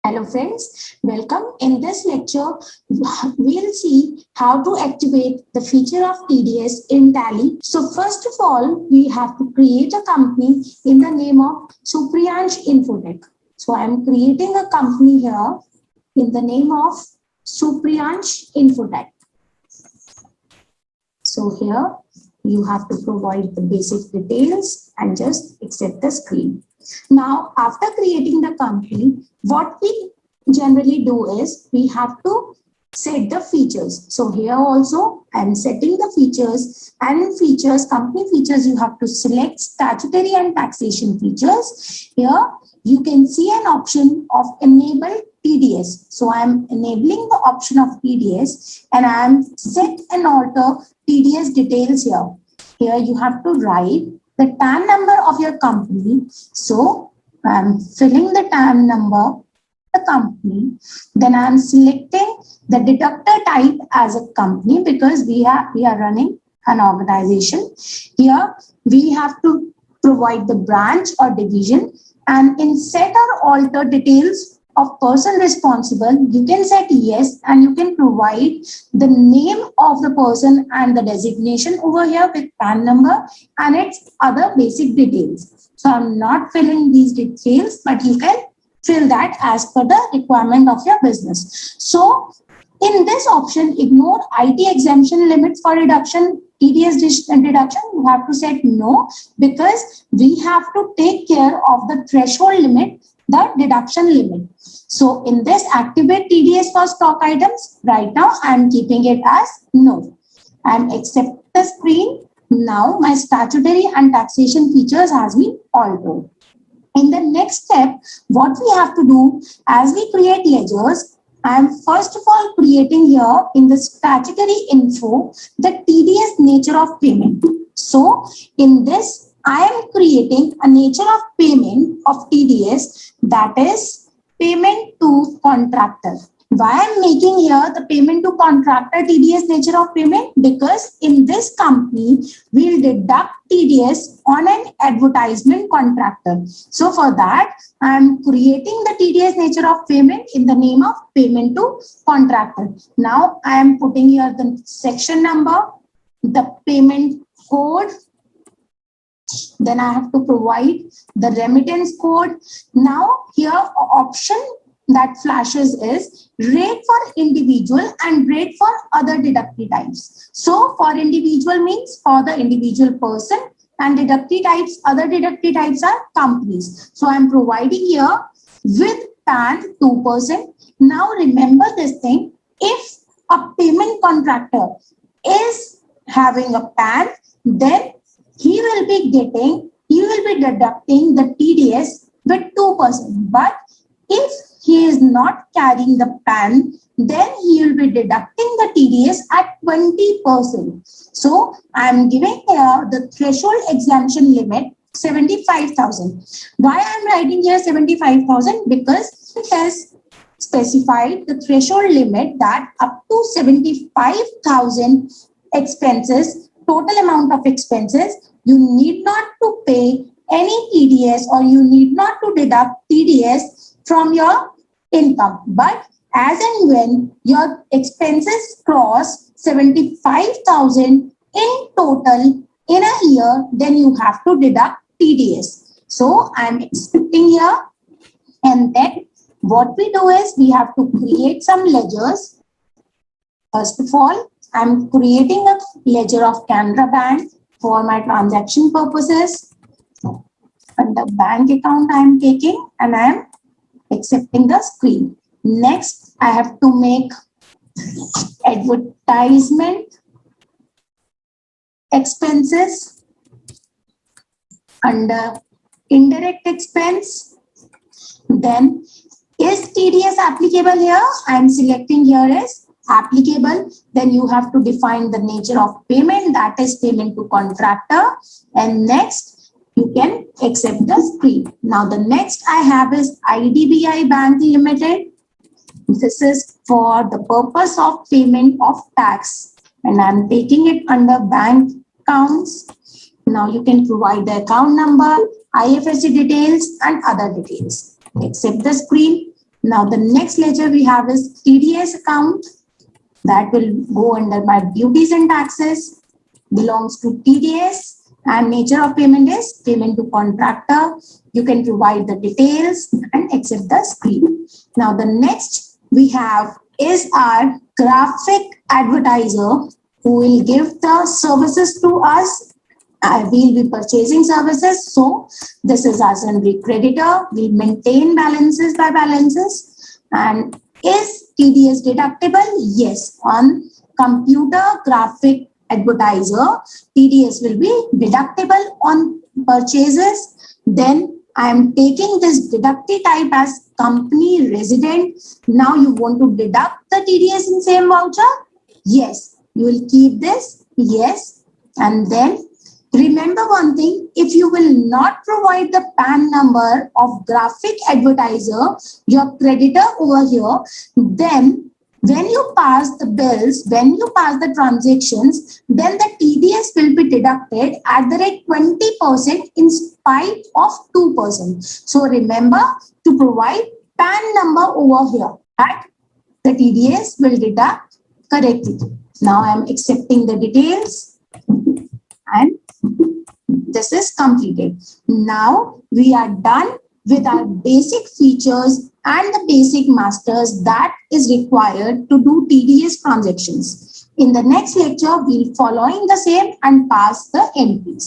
Hello friends, welcome. In this lecture, we'll see how to activate the feature of TDS in Tally. So first of all, we have to create a company in the name of Supriyansh Infotech. So I'm creating a company here in the name of Supriyansh Infotech. So here you have to provide the basic details and just accept the screen. Now, after creating the company, what we generally do is we have to set the features. So here also I'm setting the features, and in features, company features, you have to select statutory and taxation features. Here you can see an option of enable TDS. So I'm enabling the option of TDS and I'm set and alter TDS details here. Here you have to write the TAN number of your company. So I'm filling the TAN number of the company. Then I'm selecting the deductor type as a company because we are running an organization. Here we have to provide the branch or division, and in set or alter details of person responsible, you can set yes, and you can provide the name of the person and the designation over here with PAN number and its other basic details. So I'm not filling these details, but you can fill that as per the requirement of your business. So in this option, ignore IT exemption limits for reduction, TDS deduction. You have to set no, because we have to take care of the threshold limit, the deduction limit. So in this activate TDS for stock items, right now I'm keeping it as no. And accept the screen. Now my statutory and taxation features has been altered. In the next step, what we have to do as we create ledgers, I am first of all creating here in the statutory info the TDS nature of payment. So in this, I am creating a nature of payment of TDS, that is payment to contractor. Why I'm making here the payment to contractor TDS nature of payment? Because in this company, we'll deduct TDS on an advertisement contractor. So for that, I'm creating the TDS nature of payment in the name of payment to contractor. Now I am putting here the section number, the payment code. Then I have to provide the remittance code. Now here option that flashes is rate for individual and rate for other deductee types. So for individual means for the individual person, and deductee types, other deductee types are companies. So I'm providing here with PAN 2%. Now remember this thing, if a payment contractor is having a PAN, then he will be deducting the TDS with 2%. But if he is not carrying the PAN, then he will be deducting the TDS at 20%. So I am giving here the threshold exemption limit 75,000. Why I am writing here 75,000? Because it has specified the threshold limit that up to 75,000 expenses, total amount of expenses, you need not to pay any TDS or you need not to deduct TDS from your income. But as and when your expenses cross 75,000 in total in a year, then you have to deduct TDS. So I'm expecting here, and then what we do is we have to create some ledgers. First of all, I'm creating a ledger of Canara Bank for my transaction purposes. And the bank account I'm taking, and I'm accepting the screen. Next, I have to make advertisement expenses under indirect expense. Then is TDS applicable here? I'm selecting here is applicable. Then you have to define the nature of payment, that is payment to contractor. And next, you can accept the screen. Now the next I have is IDBI Bank Limited. This is for the purpose of payment of tax, and I'm taking it under bank accounts. Now you can provide the account number, IFSC details and other details. Accept the screen. Now the next ledger we have is TDS account. That will go under my duties and taxes, belongs to TDS, and nature of payment is payment to contractor. You can provide the details and exit the screen. Now the next we have is our graphic advertiser who will give the services to us. We'll be purchasing services. So this is our sundry creditor. We'll maintain balances by balances. And is TDS deductible? Yes. On computer graphic advertiser, TDS will be deductible on purchases. Then I am taking this deductee type as company resident. Now you want to deduct the TDS in same voucher? Yes. You will keep this? Yes. And then remember one thing, if you will not provide the PAN number of graphic advertiser, your creditor over here, then when you pass the bills, when you pass the transactions, then the TDS will be deducted at the rate 20% in spite of 2%. So remember to provide PAN number over here, that the TDS will deduct correctly. Now I am accepting the details and this is completed. Now we are done with our basic features and the basic masters that is required to do TDS transactions. In the next lecture, we'll following the same and pass the entries.